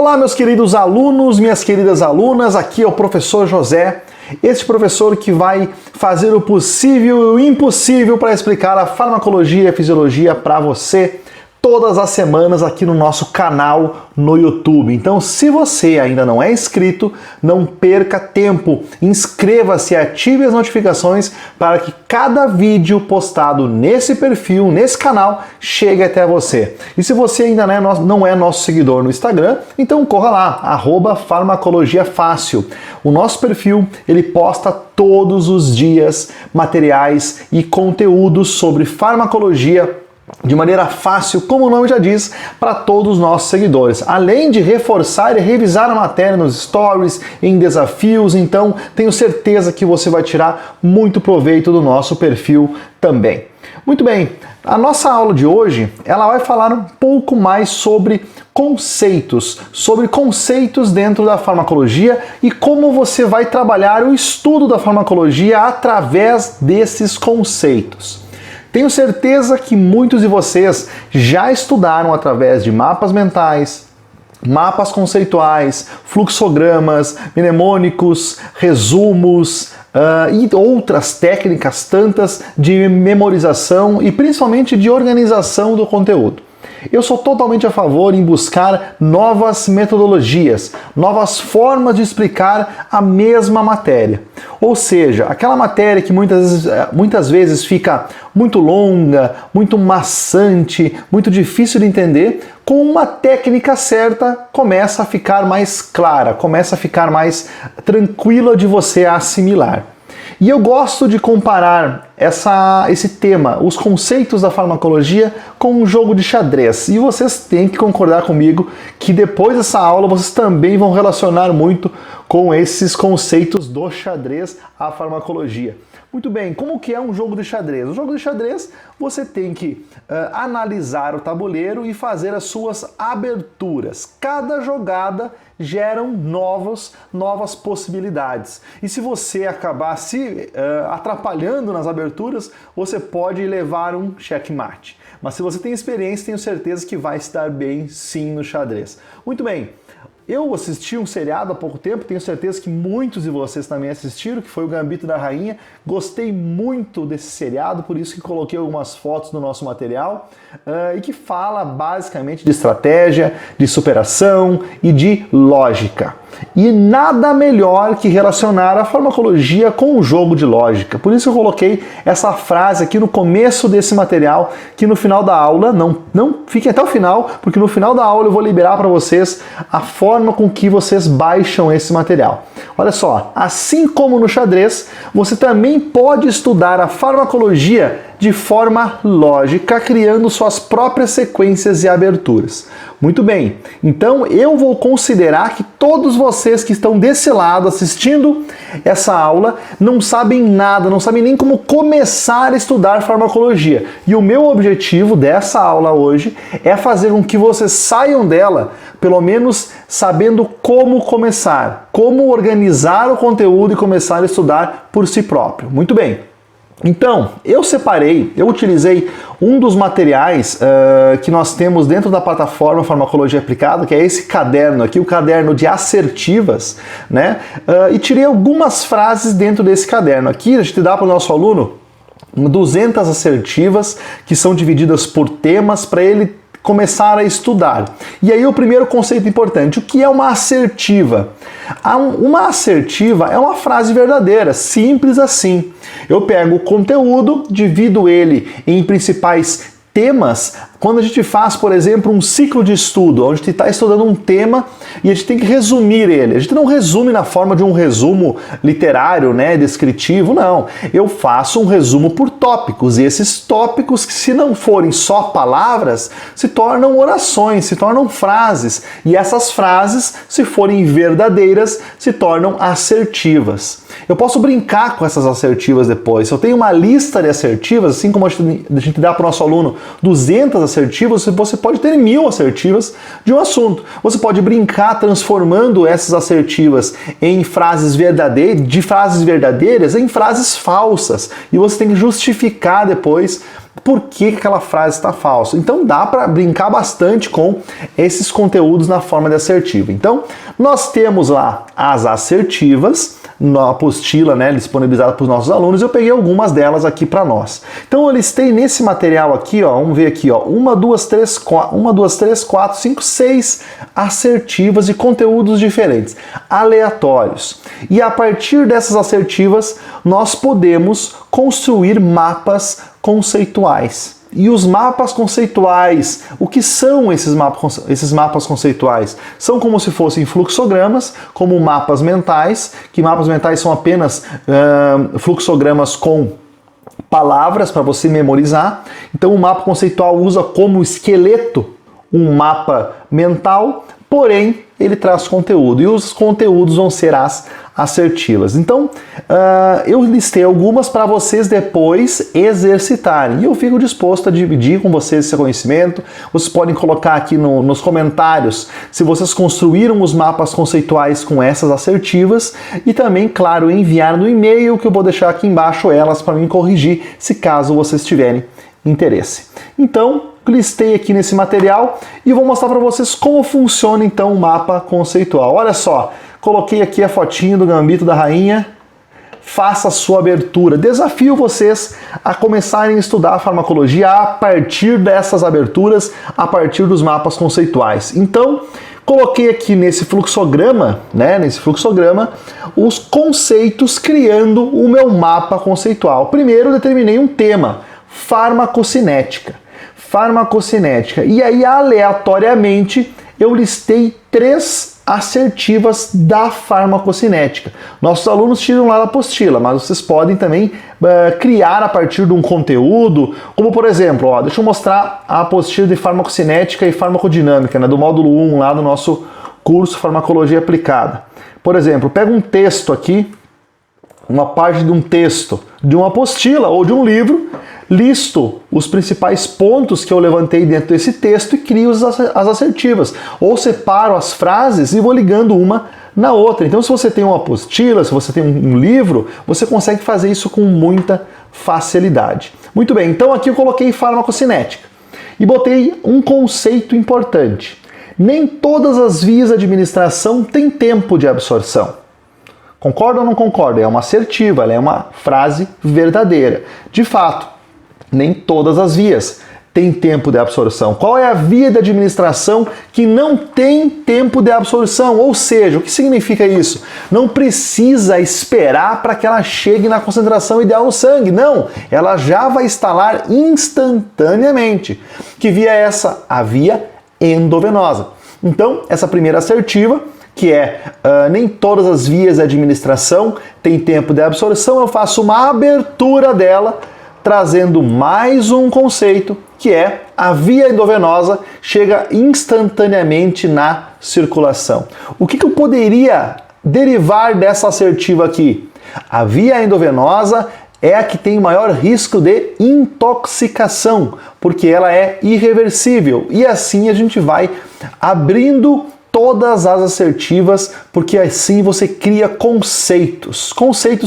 Olá, meus queridos alunos, minhas queridas alunas, aqui é o professor José, este professor que vai fazer o possível e o impossível para explicar a farmacologia e a fisiologia para você todas as semanas aqui no nosso canal no YouTube. Então, se você ainda não é inscrito, não perca tempo, inscreva-se e ative as notificações para que cada vídeo postado nesse perfil, nesse canal, chegue até você. E se você ainda não é nosso seguidor no Instagram, então corra lá, @farmacologiafácil. O nosso perfil, ele posta todos os dias materiais e conteúdos sobre farmacologia de maneira fácil, como o nome já diz, para todos os nossos seguidores. Além de reforçar e revisar a matéria nos stories, em desafios, então tenho certeza que você vai tirar muito proveito do nosso perfil também. Muito bem, a nossa aula de hoje, ela vai falar um pouco mais sobre conceitos dentro da farmacologia e como você vai trabalhar o estudo da farmacologia através desses conceitos. Tenho certeza que muitos de vocês já estudaram através de mapas mentais, mapas conceituais, fluxogramas, mnemônicos, resumos e outras técnicas tantas de memorização e principalmente de organização do conteúdo. Eu sou totalmente a favor em buscar novas metodologias, novas formas de explicar a mesma matéria. Ou seja, aquela matéria que muitas vezes fica muito longa, muito maçante, muito difícil de entender, com uma técnica certa começa a ficar mais clara, começa a ficar mais tranquila de você assimilar. E eu gosto de comparar esse tema, os conceitos da farmacologia, com um jogo de xadrez. E vocês têm que concordar comigo que depois dessa aula vocês também vão relacionar muito com esses conceitos do xadrez à farmacologia. Muito bem, como que é um jogo de xadrez? O jogo de xadrez, você tem que analisar o tabuleiro e fazer as suas aberturas. Cada jogada gera novas possibilidades. E se você acabar se atrapalhando nas aberturas, você pode levar um checkmate. Mas se você tem experiência, tenho certeza que vai estar bem sim no xadrez. Muito bem. Eu assisti um seriado há pouco tempo, tenho certeza que muitos de vocês também assistiram, que foi o Gambito da Rainha. Gostei muito desse seriado, por isso que coloquei algumas fotos no nosso material, e que fala basicamente de estratégia, de superação e de lógica. E nada melhor que relacionar a farmacologia com o jogo de lógica. Por isso eu coloquei essa frase aqui no começo desse material, que no final da aula, não fiquem até o final, porque no final da aula eu vou liberar para vocês a forma com que vocês baixam esse material. Olha só, assim como no xadrez, você também pode estudar a farmacologia de forma lógica, criando suas próprias sequências e aberturas. Muito bem, então eu vou considerar que todos vocês que estão desse lado assistindo essa aula não sabem nada, não sabem nem como começar a estudar farmacologia. E o meu objetivo dessa aula hoje é fazer com que vocês saiam dela, pelo menos sabendo como começar, como organizar o conteúdo e começar a estudar por si próprio. Muito bem. Então, eu utilizei um dos materiais que nós temos dentro da plataforma Farmacologia Aplicada, que é esse caderno aqui, o caderno de assertivas, né? E tirei algumas frases dentro desse caderno. Aqui a gente dá para o nosso aluno 200 assertivas que são divididas por temas para ele começar a estudar. E aí o primeiro conceito importante, o que é uma assertiva? Uma assertiva é uma frase verdadeira, simples assim. Eu pego o conteúdo, divido ele em principais temas. Quando a gente faz, por exemplo, um ciclo de estudo, onde a gente está estudando um tema e a gente tem que resumir ele. A gente não resume na forma de um resumo literário, né, descritivo, não. Eu faço um resumo por tópicos, e esses tópicos, que se não forem só palavras, se tornam orações, se tornam frases. E essas frases, se forem verdadeiras, se tornam assertivas. Eu posso brincar com essas assertivas depois. Se eu tenho uma lista de assertivas, assim como a gente dá para o nosso aluno 200 assertivas, você pode ter 1000 assertivas de um assunto. Você pode brincar transformando essas assertivas em frases verdadeiras em frases falsas. E você tem que justificar depois por que aquela frase está falsa. Então dá para brincar bastante com esses conteúdos na forma de assertiva. Então nós temos lá as assertivas na apostila, né, disponibilizada para os nossos alunos. Eu peguei algumas delas aqui para nós. Então eu listei nesse material aqui, ó, vamos ver aqui, ó, 1, 2, 3, 4, 5, 6 assertivas de conteúdos diferentes, aleatórios. E a partir dessas assertivas nós podemos construir mapas conceituais. E os mapas conceituais, o que são esses mapas conceituais? São como se fossem fluxogramas, como mapas mentais, que mapas mentais são apenas fluxogramas com palavras para você memorizar. Então o mapa conceitual usa como esqueleto um mapa mental, porém ele traz conteúdo, e os conteúdos vão ser as assertivas. Então, eu listei algumas para vocês depois exercitarem, e eu fico disposto a dividir com vocês esse conhecimento. Vocês podem colocar aqui nos comentários se vocês construíram os mapas conceituais com essas assertivas, e também, claro, enviar no e-mail, que eu vou deixar aqui embaixo elas para mim corrigir, se caso vocês tiverem interesse. Então, listei aqui nesse material e vou mostrar para vocês como funciona então o mapa conceitual. Olha só, coloquei aqui a fotinho do Gambito da Rainha. Faça a sua abertura. Desafio vocês a começarem a estudar a farmacologia a partir dessas aberturas, a partir dos mapas conceituais. Então, coloquei aqui nesse fluxograma, os conceitos criando o meu mapa conceitual. Primeiro, determinei um tema, farmacocinética. E aí, aleatoriamente, eu listei 3 assertivas da farmacocinética. Nossos alunos tiram lá da apostila, mas vocês podem também criar a partir de um conteúdo, como por exemplo, ó, deixa eu mostrar a apostila de farmacocinética e farmacodinâmica, né, do módulo 1 lá do nosso curso Farmacologia Aplicada. Por exemplo, pega um texto aqui, uma parte de um texto, de uma apostila ou de um livro, listo os principais pontos que eu levantei dentro desse texto e crio as assertivas. Ou separo as frases e vou ligando uma na outra. Então, se você tem uma apostila, se você tem um livro, você consegue fazer isso com muita facilidade. Muito bem, então aqui eu coloquei farmacocinética e botei um conceito importante. Nem todas as vias de administração têm tempo de absorção. Concorda ou não concorda? É uma assertiva, ela é uma frase verdadeira. De fato, nem todas as vias têm tempo de absorção. Qual é a via de administração que não tem tempo de absorção? Ou seja, o que significa isso? Não precisa esperar para que ela chegue na concentração ideal no sangue. Não, ela já vai instalar instantaneamente. Que via é essa? A via endovenosa. Então, essa primeira assertiva, que é nem todas as vias de administração têm tempo de absorção, eu faço uma abertura dela, trazendo mais um conceito, que é a via endovenosa chega instantaneamente na circulação. O que eu poderia derivar dessa assertiva aqui? A via endovenosa é a que tem maior risco de intoxicação, porque ela é irreversível. E assim a gente vai abrindo todas as assertivas, porque assim você cria conceitos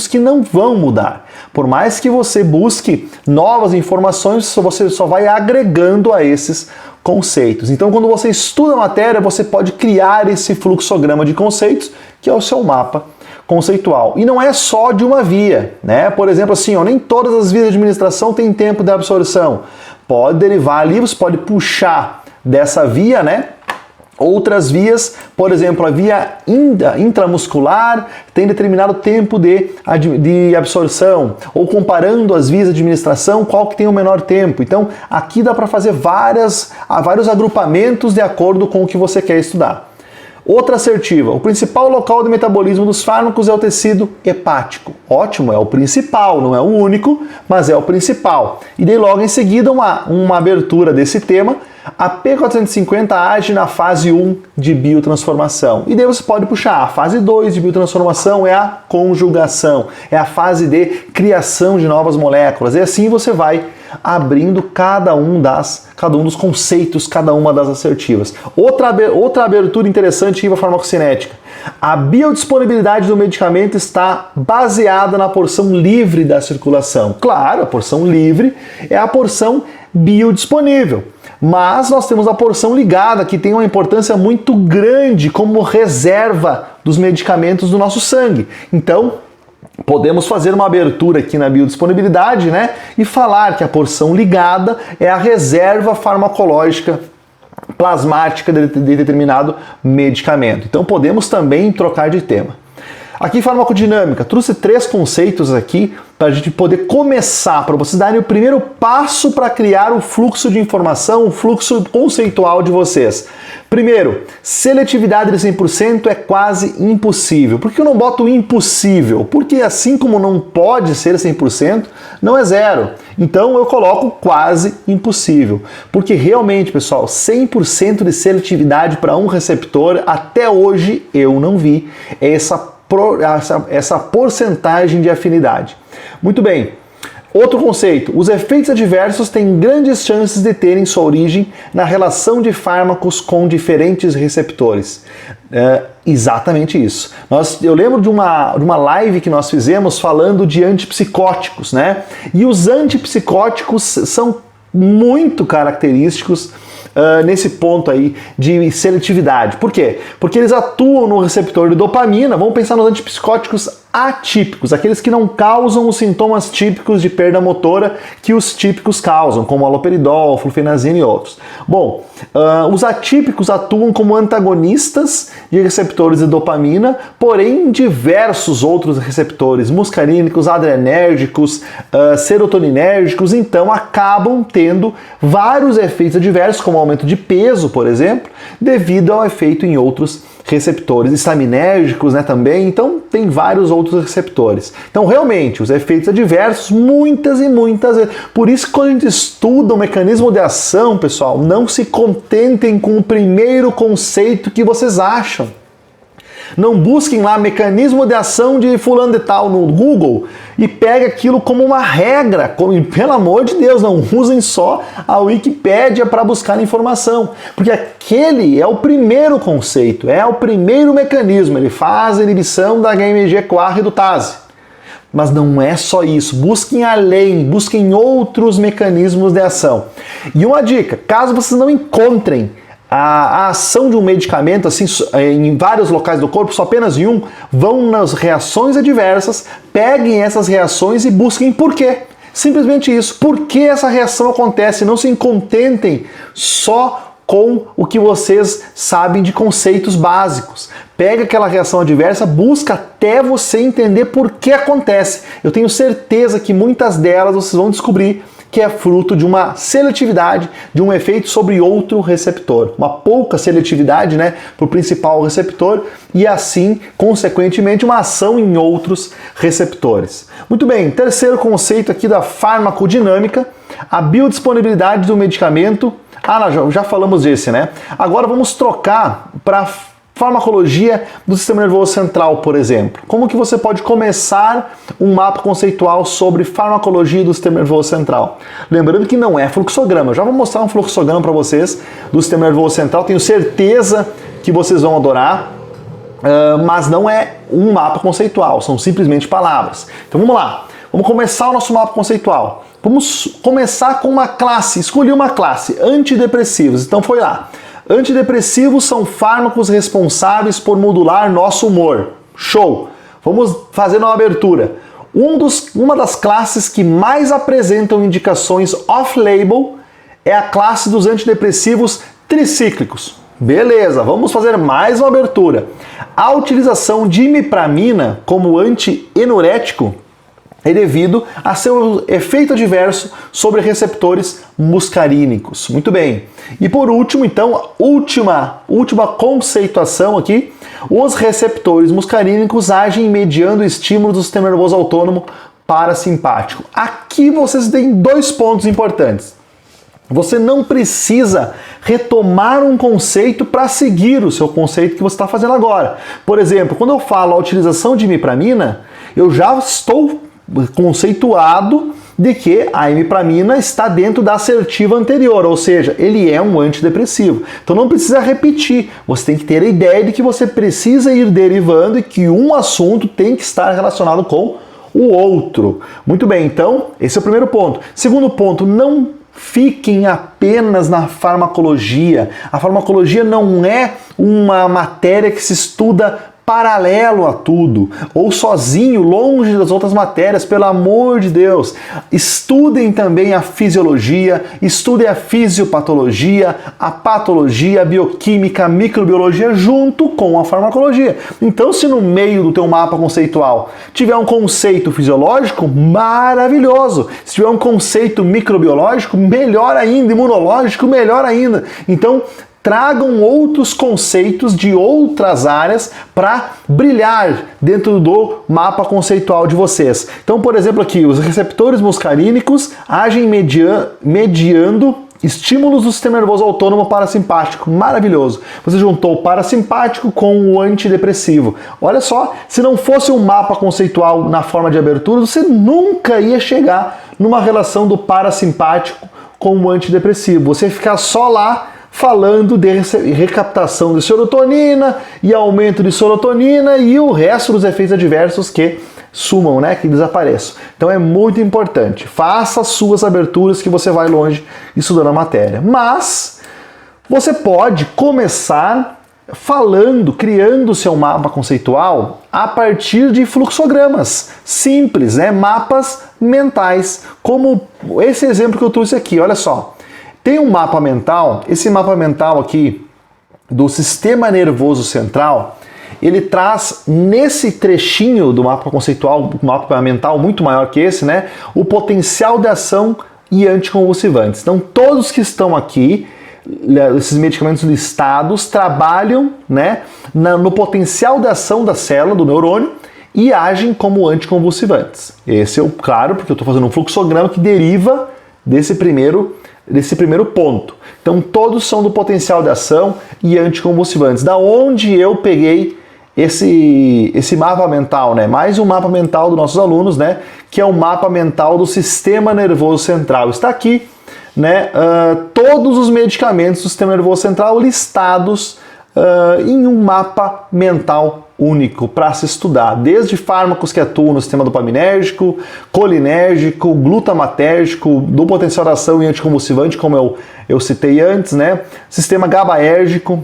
que não vão mudar. Por mais que você busque novas informações, você só vai agregando a esses conceitos. Então, quando você estuda a matéria, você pode criar esse fluxograma de conceitos, que é o seu mapa conceitual. E não é só de uma via, né? Por exemplo, assim, nem todas as vias de administração têm tempo de absorção. Pode derivar ali, você pode puxar dessa via, né? Outras vias, por exemplo, a via intramuscular tem determinado tempo de absorção, ou comparando as vias de administração, qual que tem o menor tempo. Então, aqui dá para fazer vários agrupamentos de acordo com o que você quer estudar. Outra assertiva, o principal local de metabolismo dos fármacos é o tecido hepático. Ótimo, é o principal, não é o único, mas é o principal. E daí logo em seguida uma abertura desse tema, A P450 age na fase 1 de biotransformação. E daí você pode puxar. A fase 2 de biotransformação é a conjugação, é a fase de criação de novas moléculas. E assim você vai abrindo cada um dos conceitos, cada uma das assertivas. Outra abertura interessante para a farmacocinética. A biodisponibilidade do medicamento está baseada na porção livre da circulação. Claro, a porção livre é a porção biodisponível. Mas nós temos a porção ligada, que tem uma importância muito grande como reserva dos medicamentos do nosso sangue. Então, podemos fazer uma abertura aqui na biodisponibilidade, né? E falar que a porção ligada é a reserva farmacológica plasmática de determinado medicamento. Então podemos também trocar de tema. Aqui farmacodinâmica, trouxe 3 conceitos aqui para a gente poder começar, para vocês darem o primeiro passo para criar o fluxo de informação, o fluxo conceitual de vocês. Primeiro, seletividade de 100% é quase impossível. Por que eu não boto impossível? Porque assim como não pode ser 100%, não é zero. Então eu coloco quase impossível. Porque realmente, pessoal, 100% de seletividade para um receptor, até hoje eu não vi essa porcentagem de afinidade. Muito bem. Outro conceito, os efeitos adversos têm grandes chances de terem sua origem na relação de fármacos com diferentes receptores. Exatamente isso. Eu lembro de uma live que nós fizemos falando de antipsicóticos, né? E os antipsicóticos são muito característicos nesse ponto aí de seletividade. Por quê? Porque eles atuam no receptor de dopamina. Vamos pensar nos antipsicóticos atípicos, aqueles que não causam os sintomas típicos de perda motora que os típicos causam, como haloperidol, flufenazina e outros. Bom, os atípicos atuam como antagonistas de receptores de dopamina, porém diversos outros receptores, muscarínicos, adrenérgicos, serotoninérgicos, então acabam tendo vários efeitos adversos, como aumento de peso, por exemplo, devido ao efeito em outros receptores, estaminérgicos, né, também, então tem vários outros receptores. Então realmente, os efeitos adversos, muitas e muitas vezes. Por isso que quando a gente estuda o mecanismo de ação, pessoal, não se contentem com o primeiro conceito que vocês acham. Não busquem lá mecanismo de ação de fulano de tal no Google e pegue aquilo como uma regra. Pelo amor de Deus, não usem só a Wikipédia para buscar informação. Porque aquele é o primeiro conceito, é o primeiro mecanismo. Ele faz a inibição da HMG-CoA redutase. Mas não é só isso. Busquem além, busquem outros mecanismos de ação. E uma dica, caso vocês não encontrem a ação de um medicamento assim, em vários locais do corpo, só apenas em um, vão nas reações adversas, peguem essas reações e busquem por quê. Simplesmente isso. Por que essa reação acontece? Não se contentem só com o que vocês sabem de conceitos básicos. Pega aquela reação adversa, busca até você entender por que acontece. Eu tenho certeza que muitas delas vocês vão descobrir que é fruto de uma seletividade, de um efeito sobre outro receptor. Uma pouca seletividade, né, para o principal receptor e assim, consequentemente, uma ação em outros receptores. Muito bem, terceiro conceito aqui da farmacodinâmica, a biodisponibilidade do medicamento. Já falamos desse, né? Agora vamos trocar para farmacologia do sistema nervoso central, por exemplo. Como que você pode começar um mapa conceitual sobre farmacologia do sistema nervoso central? Lembrando que não é fluxograma. Eu já vou mostrar um fluxograma para vocês do sistema nervoso central. Tenho certeza que vocês vão adorar, mas não é um mapa conceitual. São simplesmente palavras. Então vamos lá. Vamos começar o nosso mapa conceitual. Vamos começar com uma classe. Escolhi uma classe, antidepressivos. Então foi lá. Antidepressivos são fármacos responsáveis por modular nosso humor. Show! Vamos fazer uma abertura. Uma das classes que mais apresentam indicações off-label é a classe dos antidepressivos tricíclicos. Beleza, vamos fazer mais uma abertura. A utilização de imipramina como antienurético é devido a seu efeito adverso sobre receptores muscarínicos. Muito bem. E por último, então, última conceituação aqui, os receptores muscarínicos agem mediando o estímulo do sistema nervoso autônomo parasimpático. Aqui vocês têm 2 pontos importantes. Você não precisa retomar um conceito para seguir o seu conceito que você está fazendo agora. Por exemplo, quando eu falo a utilização de imipramina, eu já estou conceituado de que a imipramina está dentro da assertiva anterior, ou seja, ele é um antidepressivo. Então não precisa repetir, você tem que ter a ideia de que você precisa ir derivando e que um assunto tem que estar relacionado com o outro. Muito bem, então esse é o primeiro ponto. Segundo ponto, não fiquem apenas na farmacologia. A farmacologia não é uma matéria que se estuda paralelo a tudo, ou sozinho, longe das outras matérias, pelo amor de Deus. Estudem também a fisiologia, estudem a fisiopatologia, a patologia, a bioquímica, a microbiologia, junto com a farmacologia. Então, se no meio do teu mapa conceitual tiver um conceito fisiológico, maravilhoso. Se tiver um conceito microbiológico, melhor ainda, imunológico, melhor ainda. Então, tragam outros conceitos de outras áreas para brilhar dentro do mapa conceitual de vocês. Então, por exemplo, aqui, os receptores muscarínicos agem mediando estímulos do sistema nervoso autônomo parasimpático. Maravilhoso! Você juntou o parasimpático com o antidepressivo. Olha só, se não fosse um mapa conceitual na forma de abertura, você nunca ia chegar numa relação do parasimpático com o antidepressivo. Você ia ficar só lá falando de recaptação de serotonina e aumento de serotonina e o resto dos efeitos adversos que sumam, né, que desapareçam. Então é muito importante. Faça as suas aberturas que você vai longe estudando a matéria. Mas você pode começar falando, criando o seu mapa conceitual a partir de fluxogramas simples, né, mapas mentais, como esse exemplo que eu trouxe aqui. Olha só. Tem um mapa mental, esse mapa mental aqui do sistema nervoso central, ele traz nesse trechinho do mapa conceitual, um mapa mental muito maior que esse, né, o potencial de ação e anticonvulsivantes. Então todos que estão aqui, esses medicamentos listados, trabalham, né, no potencial de ação da célula, do neurônio, e agem como anticonvulsivantes. Esse é o claro, porque eu estou fazendo um fluxograma que deriva desse primeiro ponto. Então todos são do potencial de ação e anticonvulsivantes. Da onde eu peguei esse mapa mental, né? Mais um mapa mental dos nossos alunos, né? Que é o mapa mental do sistema nervoso central. Está aqui, né? Todos os medicamentos do sistema nervoso central listados em um mapa mental único para se estudar, desde fármacos que atuam no sistema dopaminérgico, colinérgico, glutamatérgico, do potencial de ação e anticonvulsivante, como eu citei antes, né? Sistema GABAérgico,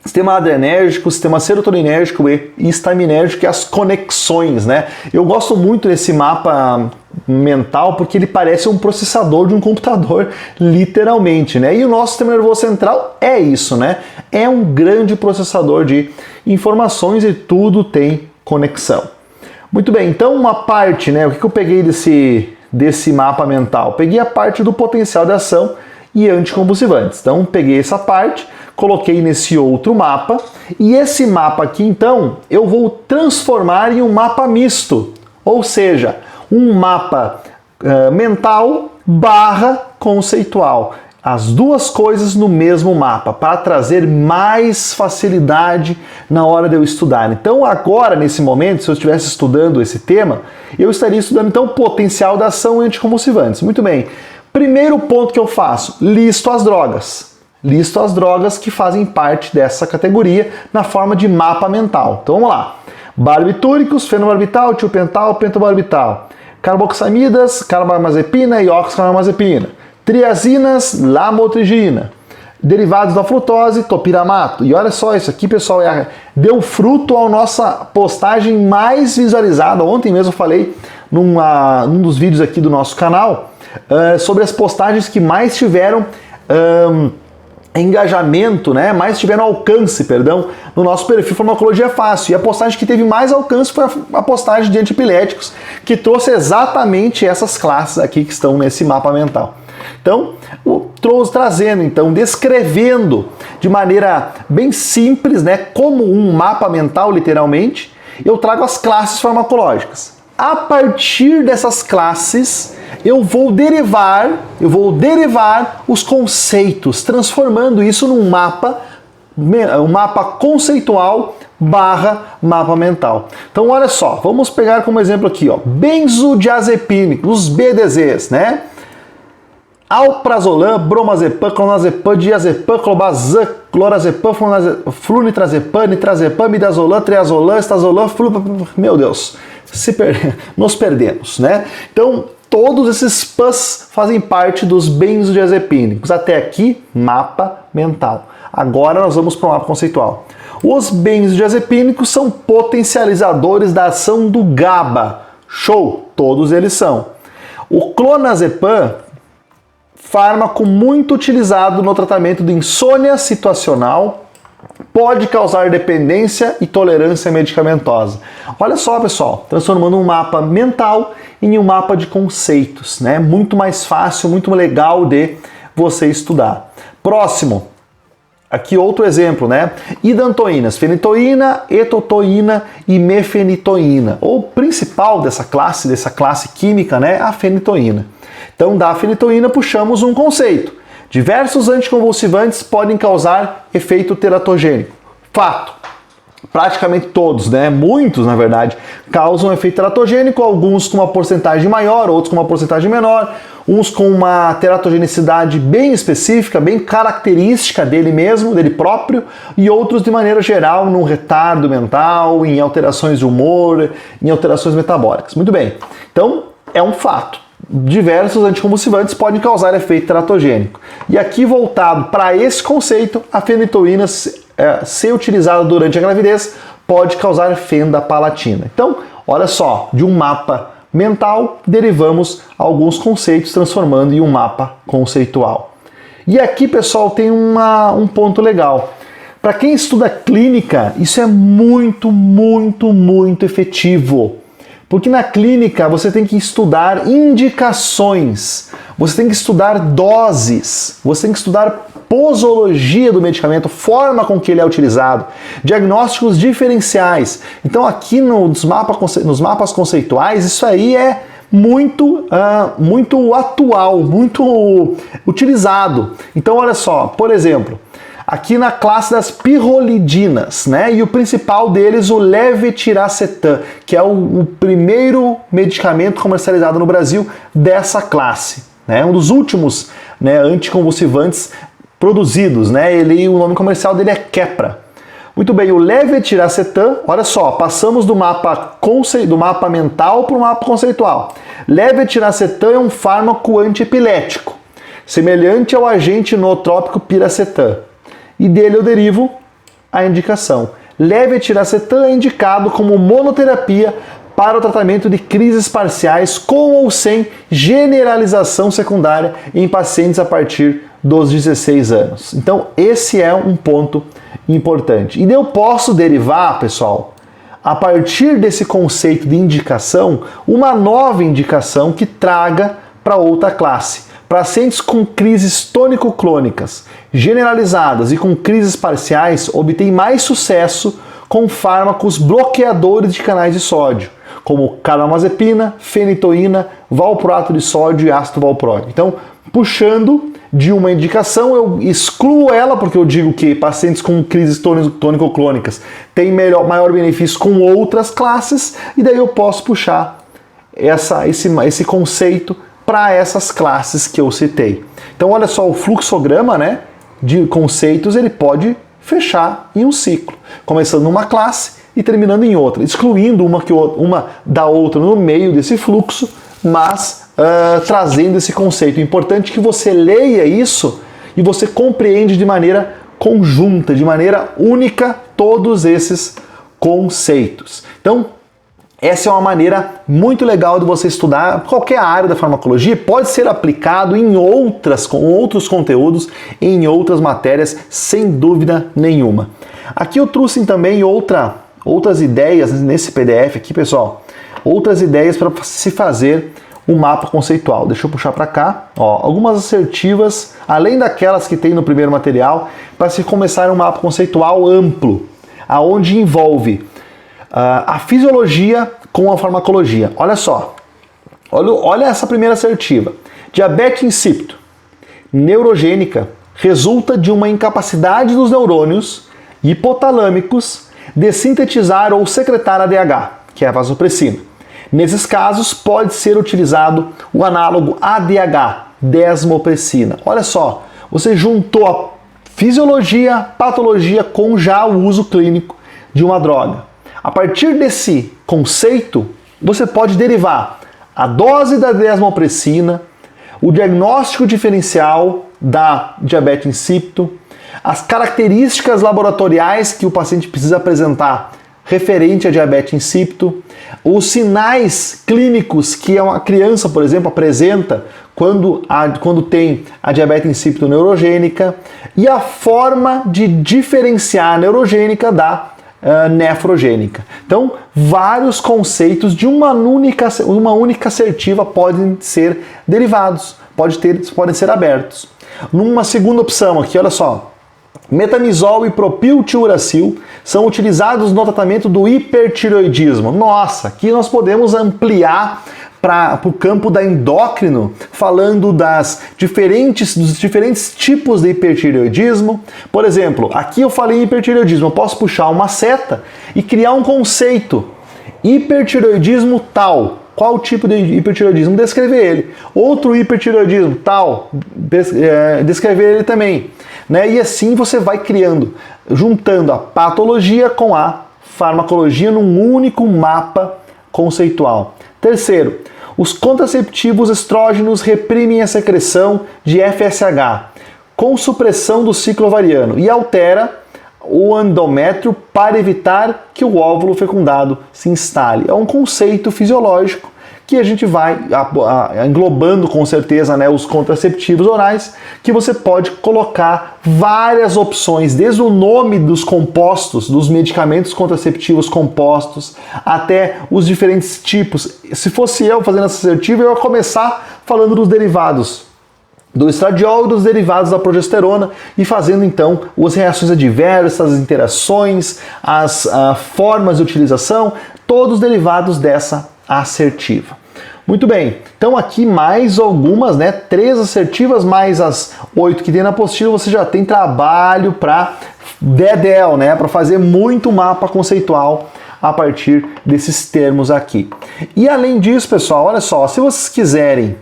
sistema adrenérgico, sistema serotoninérgico e histaminérgico, e as conexões, né? Eu gosto muito desse mapa mental porque ele parece um processador de um computador, literalmente, né? E o nosso sistema nervoso central é isso, né? É um grande processador de informações e tudo tem conexão. Muito bem, então uma parte, né? O que eu peguei desse mapa mental? Peguei a parte do potencial de ação e anticonvulsivantes. Então peguei essa parte, coloquei nesse outro mapa, e esse mapa aqui, então, eu vou transformar em um mapa misto, ou seja, um mapa mental barra conceitual. As duas coisas no mesmo mapa, para trazer mais facilidade na hora de eu estudar. Então agora, nesse momento, se eu estivesse estudando esse tema, eu estaria estudando então potencial da ação e anticonvulsivantes. Muito bem. Primeiro ponto que eu faço, listo as drogas. Listo as drogas que fazem parte dessa categoria na forma de mapa mental. Então vamos lá. Barbitúricos, fenobarbital, tiopental, pentobarbital. Carboxamidas, carbamazepina e oxcarbamazepina. Triazinas, lamotrigina. Derivados da frutose, topiramato. E olha só isso aqui, pessoal, deu fruto à nossa postagem mais visualizada. Ontem mesmo eu falei num dos vídeos aqui do nosso canal sobre as postagens que mais tiveram engajamento, né? Mais tiveram alcance, perdão, no nosso perfil Farmacologia Fácil. E a postagem que teve mais alcance foi a postagem de antipiléticos, que trouxe exatamente essas classes aqui que estão nesse mapa mental. Então, trazendo, então, descrevendo de maneira bem simples, né, como um mapa mental, literalmente, eu trago as classes farmacológicas. A partir dessas classes, eu vou derivar os conceitos, transformando isso num mapa, um mapa conceitual barra mapa mental. Então olha só, vamos pegar como exemplo aqui, ó, benzodiazepínicos, os BDZs, né? Alprazolam, bromazepam, clonazepam, diazepam, clobazam, clorazepam, flunitrazepam, nitrazepam, midazolam, triazolam, estazolam, meu Deus, nos perdemos, né? Então, todos esses PAS fazem parte dos benzodiazepínicos. Até aqui, mapa mental. Agora nós vamos para o mapa conceitual. Os benzodiazepínicos são potencializadores da ação do GABA. Show! Todos eles são. O clonazepam, fármaco muito utilizado no tratamento de insônia situacional, pode causar dependência e tolerância medicamentosa. Olha só, pessoal, transformando um mapa mental em um mapa de conceitos, né? Muito mais fácil, muito legal de você estudar. Próximo. Aqui outro exemplo, né? Hidantoínas, fenitoína, etotoína e mefenitoína. O principal dessa classe química, né? A fenitoína. Então, da fenitoína puxamos um conceito. Diversos anticonvulsivantes podem causar efeito teratogênico. Fato. Praticamente todos, né? Muitos, na verdade, causam efeito teratogênico, alguns com uma porcentagem maior, outros com uma porcentagem menor, uns com uma teratogenicidade bem específica, bem característica dele mesmo, dele próprio, e outros de maneira geral num retardo mental, em alterações de humor, em alterações metabólicas. Muito bem. Então, é um fato. Diversos anticonvulsivantes podem causar efeito teratogênico. E aqui, voltado para esse conceito, a fenitoína ser utilizada durante a gravidez pode causar fenda palatina. Então, olha só, de um mapa mental, derivamos alguns conceitos transformando em um mapa conceitual. E aqui, pessoal, tem um ponto legal. Para quem estuda clínica, isso é muito, muito, muito efetivo. Porque na clínica você tem que estudar indicações, você tem que estudar doses, você tem que estudar posologia do medicamento, forma com que ele é utilizado, diagnósticos diferenciais. Então aqui nos mapas conceituais isso aí é muito atual, muito utilizado. Então olha só, por exemplo, aqui na classe das pirrolidinas, né? E o principal deles, o levetiracetam, que é o primeiro medicamento comercializado no Brasil dessa classe, né? Um dos últimos, né, anticonvulsivantes produzidos, né? O nome comercial dele é Keppra. Muito bem, o levetiracetam, olha só, passamos do mapa mental para o mapa conceitual. Levetiracetam é um fármaco antiepilético, semelhante ao agente nootrópico piracetam. E dele eu derivo a indicação. Levetiracetam é indicado como monoterapia para o tratamento de crises parciais com ou sem generalização secundária em pacientes a partir dos 16 anos. Então, esse é um ponto importante. E eu posso derivar, pessoal, a partir desse conceito de indicação, uma nova indicação que traga para outra classe. Pacientes com crises tônico-clônicas generalizadas e com crises parciais obtêm mais sucesso com fármacos bloqueadores de canais de sódio, como carbamazepina, fenitoína, valproato de sódio e ácido valproico. Então, puxando de uma indicação, eu excluo ela, porque eu digo que pacientes com crises tônico-clônicas têm maior benefício com outras classes, e daí eu posso puxar esse conceito para essas classes que eu citei. Então olha só, o fluxograma, né, de conceitos, ele pode fechar em um ciclo, começando numa classe e terminando em outra, excluindo uma da outra no meio desse fluxo, mas trazendo esse conceito. Importante que você leia isso e você compreende de maneira conjunta, de maneira única, todos esses conceitos. Então, essa é uma maneira muito legal de você estudar qualquer área da farmacologia, pode ser aplicado com outros conteúdos, em outras matérias, sem dúvida nenhuma. Aqui eu trouxe também outras ideias nesse PDF aqui, pessoal, outras ideias para se fazer um mapa conceitual. Deixa eu puxar para cá, ó, algumas assertivas, além daquelas que tem no primeiro material, para se começar um mapa conceitual amplo, aonde envolve a fisiologia com a farmacologia. Olha só, Olha essa primeira assertiva. Diabetes insípido, neurogênica, resulta de uma incapacidade dos neurônios hipotalâmicos de sintetizar ou secretar ADH, que é a vasopressina. Nesses casos, pode ser utilizado o análogo ADH, desmopressina. Olha só, você juntou a fisiologia, patologia com já o uso clínico de uma droga. A partir desse conceito, você pode derivar a dose da desmopressina, o diagnóstico diferencial da diabetes insípido, as características laboratoriais que o paciente precisa apresentar referente a diabetes insípido, os sinais clínicos que uma criança, por exemplo, apresenta quando tem a diabetes insípido neurogênica e a forma de diferenciar a neurogênica da nefrogênica. Então, vários conceitos de uma única assertiva podem ser derivados, podem ser abertos. Numa segunda opção aqui, olha só, metamizol e propiltiuracil são utilizados no tratamento do hipertireoidismo. Nossa, aqui nós podemos ampliar para o campo da endócrino, falando dos diferentes tipos de hipertireoidismo. Por exemplo, aqui eu falei em hipertireoidismo, eu posso puxar uma seta e criar um conceito. Hipertireoidismo tal. Qual tipo de hipertireoidismo? Descrever ele. Outro hipertireoidismo tal. Descrever ele também. Né? E assim você vai criando, juntando a patologia com a farmacologia num único mapa conceitual. Terceiro, os contraceptivos estrógenos reprimem a secreção de FSH com supressão do ciclo ovariano e altera o endométrio para evitar que o óvulo fecundado se instale. É um conceito fisiológico que a gente vai englobando com certeza, né, os contraceptivos orais, que você pode colocar várias opções, desde o nome dos compostos, dos medicamentos contraceptivos compostos, até os diferentes tipos. Se fosse eu fazendo essa assertiva, eu ia começar falando dos derivados do estradiol e dos derivados da progesterona e fazendo então as reações adversas, as interações, as formas de utilização, todos derivados dessa assertiva. Muito bem, então aqui mais algumas, né, 3 assertivas mais as 8 que tem na apostila, você já tem trabalho para dedéu, né, para fazer muito mapa conceitual a partir desses termos aqui. E além disso, pessoal, olha só, se vocês quiserem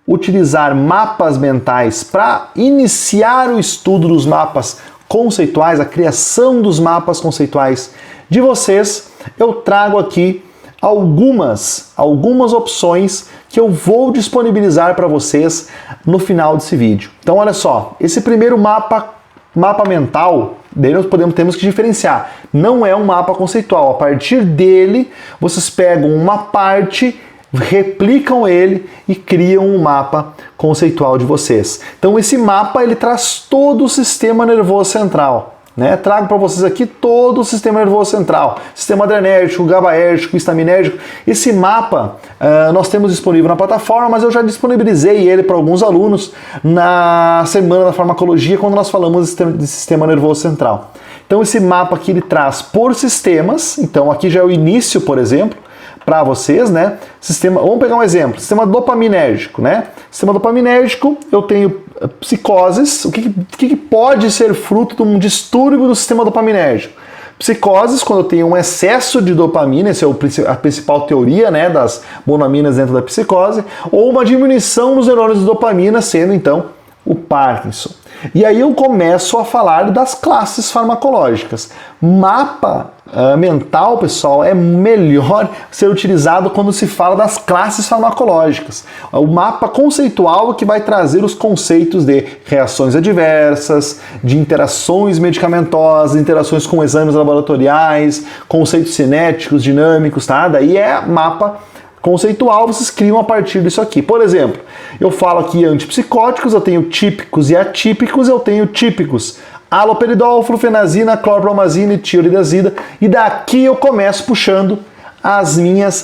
utilizar mapas mentais para iniciar o estudo dos mapas conceituais, a criação dos mapas conceituais de vocês, eu trago aqui algumas opções que eu vou disponibilizar para vocês no final desse vídeo. Então olha só, esse primeiro mapa mental, daí nós temos que diferenciar. Não é um mapa conceitual. A partir dele, vocês pegam uma parte, replicam ele e criam um mapa conceitual de vocês. Então esse mapa ele traz todo o sistema nervoso central. Né? Trago para vocês aqui todo o sistema nervoso central, sistema adrenérgico, GABAérgico, histaminérgico. Esse mapa nós temos disponível na plataforma, mas eu já disponibilizei ele para alguns alunos na semana da farmacologia, quando nós falamos de sistema nervoso central. Então esse mapa aqui ele traz por sistemas, então aqui já é o início, por exemplo, para vocês, né? Vamos pegar um exemplo, sistema dopaminérgico, né? Sistema dopaminérgico, eu tenho psicoses. O que pode ser fruto de um distúrbio do sistema dopaminérgico? Psicoses, quando eu tenho um excesso de dopamina, essa é a principal teoria, né, das monaminas dentro da psicose, ou uma diminuição dos neurônios de dopamina, sendo então o Parkinson. E aí eu começo a falar das classes farmacológicas. Mapa mental, pessoal, é melhor ser utilizado quando se fala das classes farmacológicas. O mapa conceitual é que vai trazer os conceitos de reações adversas, de interações medicamentosas, interações com exames laboratoriais, conceitos cinéticos, dinâmicos, tá? Daí é mapa conceitual, vocês criam a partir disso aqui. Por exemplo, eu falo aqui antipsicóticos, eu tenho típicos e atípicos, eu tenho típicos haloperidol, flufenazina, clorpromazina e tioridazida, e daqui eu começo puxando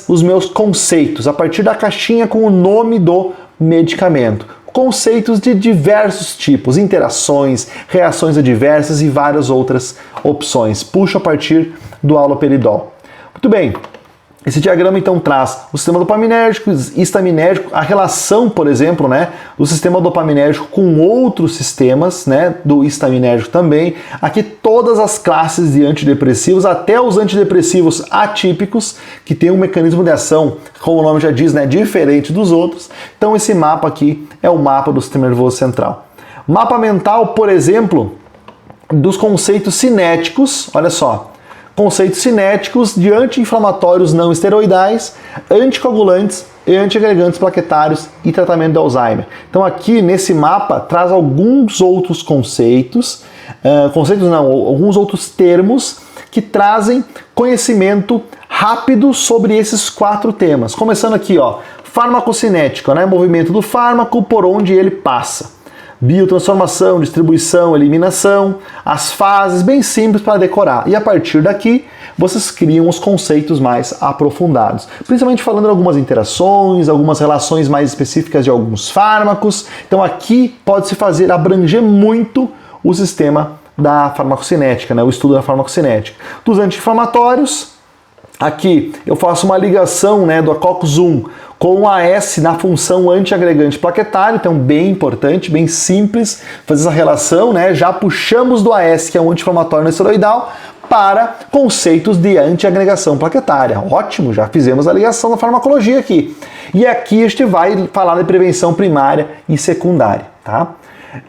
os meus conceitos, a partir da caixinha com o nome do medicamento. Conceitos de diversos tipos, interações, reações adversas e várias outras opções. Puxo a partir do haloperidol. Muito bem. Esse diagrama então traz o sistema dopaminérgico, histaminérgico, a relação, por exemplo, né, do sistema dopaminérgico com outros sistemas, né, do histaminérgico também. Aqui todas as classes de antidepressivos, até os antidepressivos atípicos, que tem um mecanismo de ação, como o nome já diz, né, diferente dos outros. Então esse mapa aqui é o mapa do sistema nervoso central. Mapa mental, por exemplo, dos conceitos cinéticos, olha só. Conceitos cinéticos de anti-inflamatórios não esteroidais, anticoagulantes e antiagregantes plaquetários e tratamento de Alzheimer. Então aqui nesse mapa traz alguns outros conceitos, alguns outros termos que trazem conhecimento rápido sobre esses 4 temas. Começando aqui, ó, farmacocinético, né, movimento do fármaco por onde ele passa. Biotransformação, distribuição, eliminação, as fases, bem simples para decorar. E a partir daqui, vocês criam os conceitos mais aprofundados. Principalmente falando de algumas interações, algumas relações mais específicas de alguns fármacos. Então aqui pode-se abranger muito o sistema da farmacocinética, né? O estudo da farmacocinética. Dos anti-inflamatórios, aqui eu faço uma ligação, né, do COX-1 com o AS na função antiagregante plaquetário, então bem importante, bem simples fazer essa relação, né? Já puxamos do AS, que é um anti-inflamatório não esteroidal, para conceitos de antiagregação plaquetária. Ótimo, já fizemos a ligação da farmacologia aqui. E aqui a gente vai falar de prevenção primária e secundária, tá?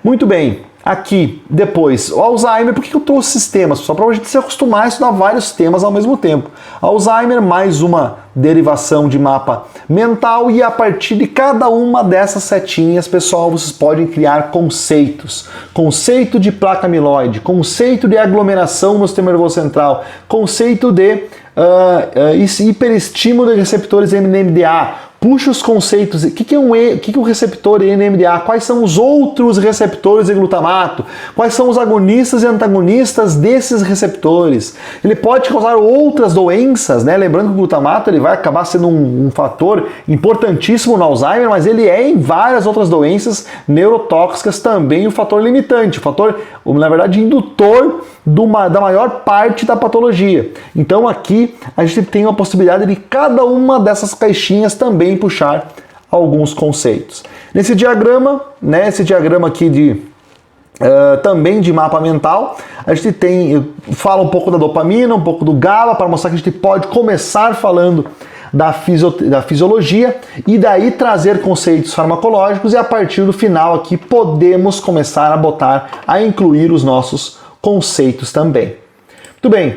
Muito bem. Aqui, depois, o Alzheimer. Por que eu trouxe sistemas? Só para a gente se acostumar a estudar vários temas ao mesmo tempo. Alzheimer, mais uma derivação de mapa mental, e a partir de cada uma dessas setinhas, pessoal, vocês podem criar conceitos. Conceito de placa amiloide, conceito de aglomeração no sistema nervoso central, conceito de hiperestímulo de receptores NMDA. Puxa os conceitos, o que é o receptor NMDA, quais são os outros receptores de glutamato, quais são os agonistas e antagonistas desses receptores. Ele pode causar outras doenças, né? Lembrando que o glutamato ele vai acabar sendo um fator importantíssimo no Alzheimer, mas ele é em várias outras doenças neurotóxicas também um fator limitante, na verdade, indutor da maior parte da patologia. Então aqui a gente tem uma possibilidade de cada uma dessas caixinhas também puxar alguns conceitos. Nesse diagrama, né, esse diagrama aqui também de mapa mental, a gente fala um pouco da dopamina, um pouco do GABA, para mostrar que a gente pode começar falando da fisiologia e daí trazer conceitos farmacológicos, e a partir do final aqui podemos começar a incluir os nossos conceitos também. Muito bem,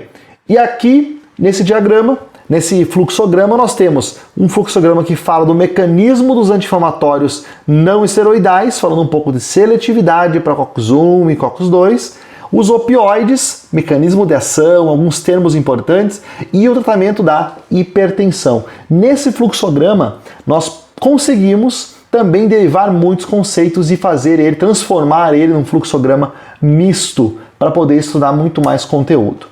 e aqui nesse diagrama, nesse fluxograma, nós temos um fluxograma que fala do mecanismo dos anti-inflamatórios não esteroidais, falando um pouco de seletividade para COX-1 e COX-2, os opioides, mecanismo de ação, alguns termos importantes, e o tratamento da hipertensão. Nesse fluxograma, nós conseguimos também derivar muitos conceitos e transformar ele num fluxograma misto, para poder estudar muito mais conteúdo.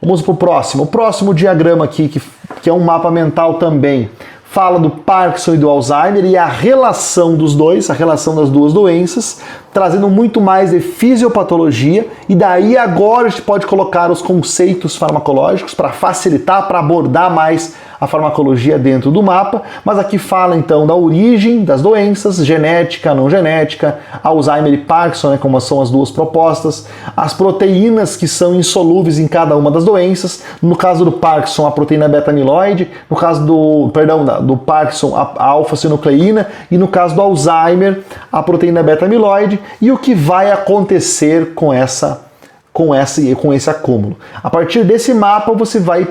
Vamos para o próximo. O próximo diagrama aqui, que é um mapa mental também, fala do Parkinson e do Alzheimer e a relação dos dois, a relação das duas doenças, trazendo muito mais de fisiopatologia, e daí agora a gente pode colocar os conceitos farmacológicos para facilitar, para abordar mais a farmacologia dentro do mapa, mas aqui fala então da origem das doenças, genética, não genética, Alzheimer e Parkinson, né, como são as duas propostas, as proteínas que são insolúveis em cada uma das doenças, no caso do Parkinson a proteína beta-amiloide, no caso do Parkinson a alfa-sinucleína, e no caso do Alzheimer a proteína beta-amiloide, e o que vai acontecer com esse acúmulo. A partir desse mapa você vai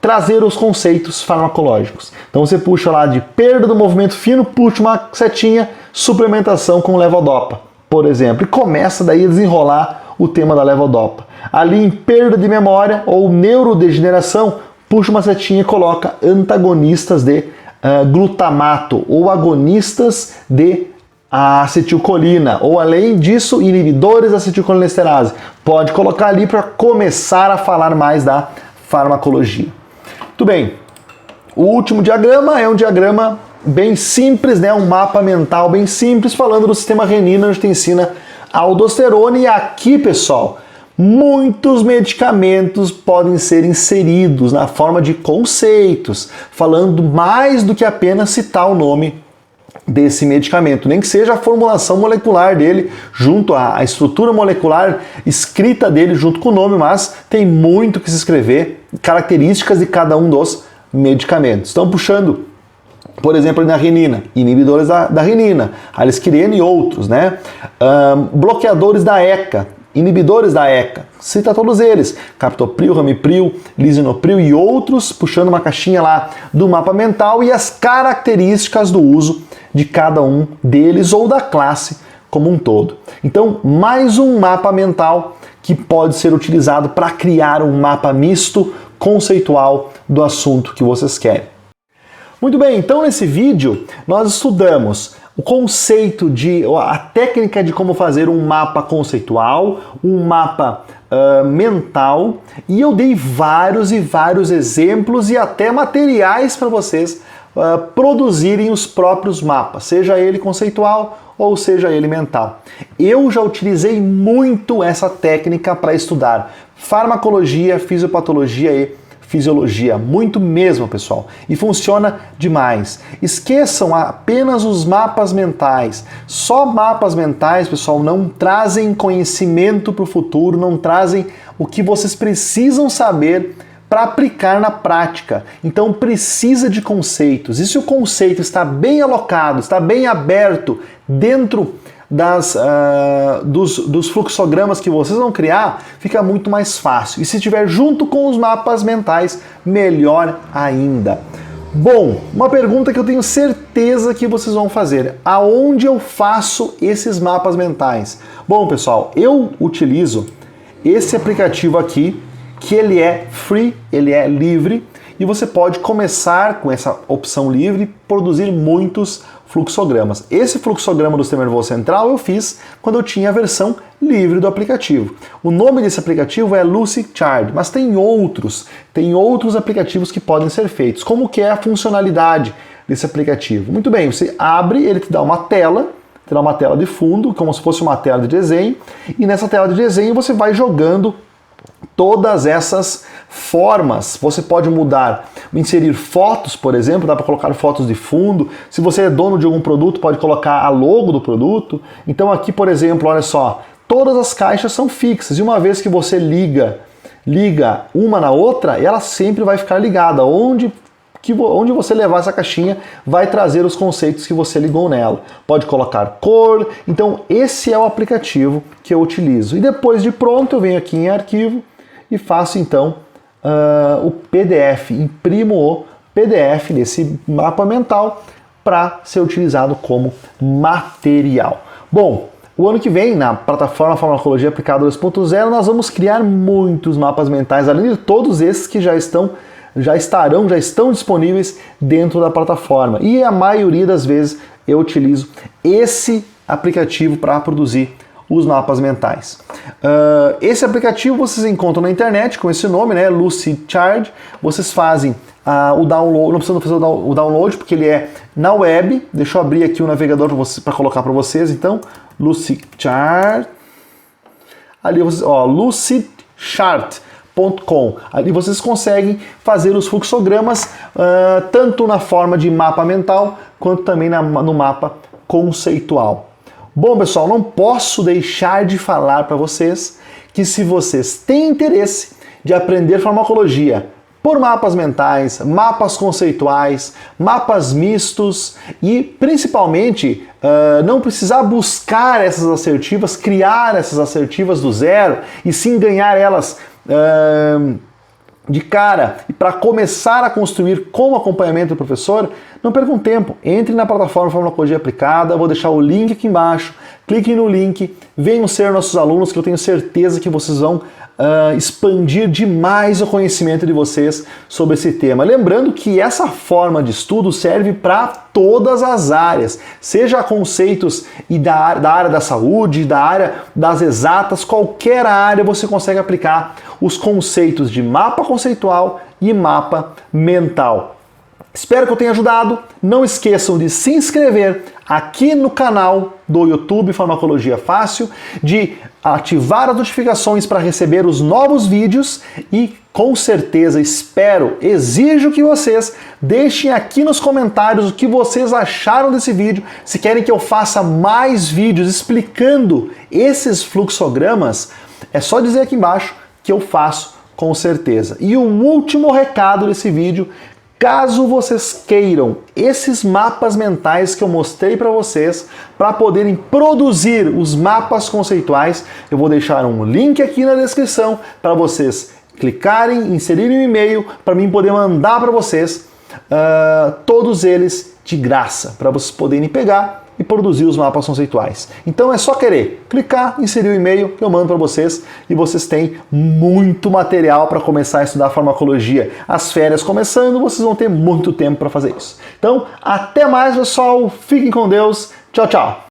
trazer os conceitos farmacológicos. Então você puxa lá de perda do movimento fino, puxa uma setinha, suplementação com levodopa, por exemplo, e começa daí a desenrolar o tema da levodopa. Ali em perda de memória ou neurodegeneração, puxa uma setinha e coloca antagonistas de glutamato ou agonistas de acetilcolina, ou além disso, inibidores da acetilcolinesterase. Pode colocar ali para começar a falar mais da farmacologia. Muito bem, o último diagrama é um diagrama bem simples, né? Um mapa mental bem simples, falando do sistema renina, angiotensina, aldosterona. E aqui, pessoal, Muitos medicamentos podem ser inseridos na forma de conceitos, falando mais do que apenas citar o nome desse medicamento, nem que seja a formulação molecular dele, junto à estrutura molecular escrita dele junto com o nome, mas tem muito que se escrever, características de cada um dos medicamentos. Estão puxando, por exemplo, na renina, inibidores da renina, a alisquirina e outros, né? Bloqueadores da ECA, inibidores da ECA, cita todos eles, captopril, ramipril, lisinopril e outros, puxando uma caixinha lá do mapa mental e as características do uso de cada um deles ou da classe como um todo. Então, mais um mapa mental que pode ser utilizado para criar um mapa misto conceitual do assunto que vocês querem. Muito bem, então nesse vídeo nós estudamos o conceito a técnica de como fazer um mapa conceitual, um mapa mental, e eu dei vários exemplos e até materiais para vocês produzirem os próprios mapas, seja ele conceitual ou seja ele mental. Eu já utilizei muito essa técnica para estudar farmacologia, fisiopatologia e fisiologia, muito mesmo, pessoal, e funciona demais. Esqueçam apenas os mapas mentais. Só mapas mentais, pessoal, não trazem conhecimento para o futuro, não trazem o que vocês precisam saber para aplicar na prática. Então precisa de conceitos. E se o conceito está bem alocado, está bem aberto dentro dos fluxogramas que vocês vão criar, fica muito mais fácil. E se estiver junto com os mapas mentais, melhor ainda. Bom, uma pergunta que eu tenho certeza que vocês vão fazer: aonde eu faço esses mapas mentais? Bom, pessoal, eu utilizo esse aplicativo aqui, que ele é free, ele é livre, e você pode começar com essa opção livre e produzir muitos fluxogramas. Esse fluxograma do sistema nervoso central eu fiz quando eu tinha a versão livre do aplicativo. O nome desse aplicativo é Lucidchart, mas tem outros aplicativos que podem ser feitos. Como que é a funcionalidade desse aplicativo? Muito bem, você abre, ele te dá uma tela de fundo, como se fosse uma tela de desenho, e nessa tela de desenho você vai jogando todas essas formas. Você pode mudar, inserir fotos, por exemplo, dá para colocar fotos de fundo. Se você é dono de algum produto, pode colocar a logo do produto. Então aqui, por exemplo, olha só, todas as caixas são fixas, e uma vez que você liga uma na outra, ela sempre vai ficar ligada. Onde você levar essa caixinha vai trazer os conceitos que você ligou nela. Pode colocar cor. Então esse é o aplicativo que eu utilizo. E depois de pronto eu venho aqui em arquivo e faço então o PDF, imprimo o PDF desse mapa mental para ser utilizado como material. Bom, o ano que vem, na plataforma Farmacologia Aplicada 2.0, nós vamos criar muitos mapas mentais, além de todos esses que já estão disponíveis dentro da plataforma. E a maioria das vezes eu utilizo esse aplicativo para produzir os mapas mentais. Esse aplicativo vocês encontram na internet com esse nome, né, Lucidchart. Vocês fazem o download, não precisam fazer o download porque ele é na web. Deixa eu abrir aqui o navegador para colocar para vocês. Então, Lucidchart. Ali vocês, Lucidchart.com. Ali vocês conseguem fazer os fluxogramas tanto na forma de mapa mental quanto também no mapa conceitual. Bom, pessoal, não posso deixar de falar para vocês que se vocês têm interesse de aprender farmacologia por mapas mentais, mapas conceituais, mapas mistos e principalmente não precisar buscar essas assertivas, criar essas assertivas do zero e sim ganhar elas de cara, e para começar a construir com acompanhamento do professor, não percam tempo, entre na plataforma Farmacologia Aplicada, vou deixar o link aqui embaixo, cliquem no link, venham ser nossos alunos que eu tenho certeza que vocês vão expandir demais o conhecimento de vocês sobre esse tema. Lembrando que essa forma de estudo serve para todas as áreas, seja conceitos e da área da saúde, da área das exatas, qualquer área você consegue aplicar os conceitos de mapa conceitual e mapa mental. Espero que eu tenha ajudado. Não esqueçam de se inscrever aqui no canal do YouTube Farmacologia Fácil, de ativar as notificações para receber os novos vídeos e com certeza exijo que vocês deixem aqui nos comentários o que vocês acharam desse vídeo, se querem que eu faça mais vídeos explicando esses fluxogramas, é só dizer aqui embaixo que eu faço com certeza. E o último recado desse vídeo: caso vocês queiram esses mapas mentais que eu mostrei para vocês, para poderem produzir os mapas conceituais, eu vou deixar um link aqui na descrição para vocês clicarem, inserirem um e-mail para mim poder mandar para vocês todos eles de graça, para vocês poderem pegar e produzir os mapas conceituais. Então é só querer clicar, inserir o e-mail que eu mando para vocês e vocês têm muito material para começar a estudar farmacologia. As férias começando, vocês vão ter muito tempo para fazer isso. Então, até mais, pessoal. Fiquem com Deus. Tchau, tchau.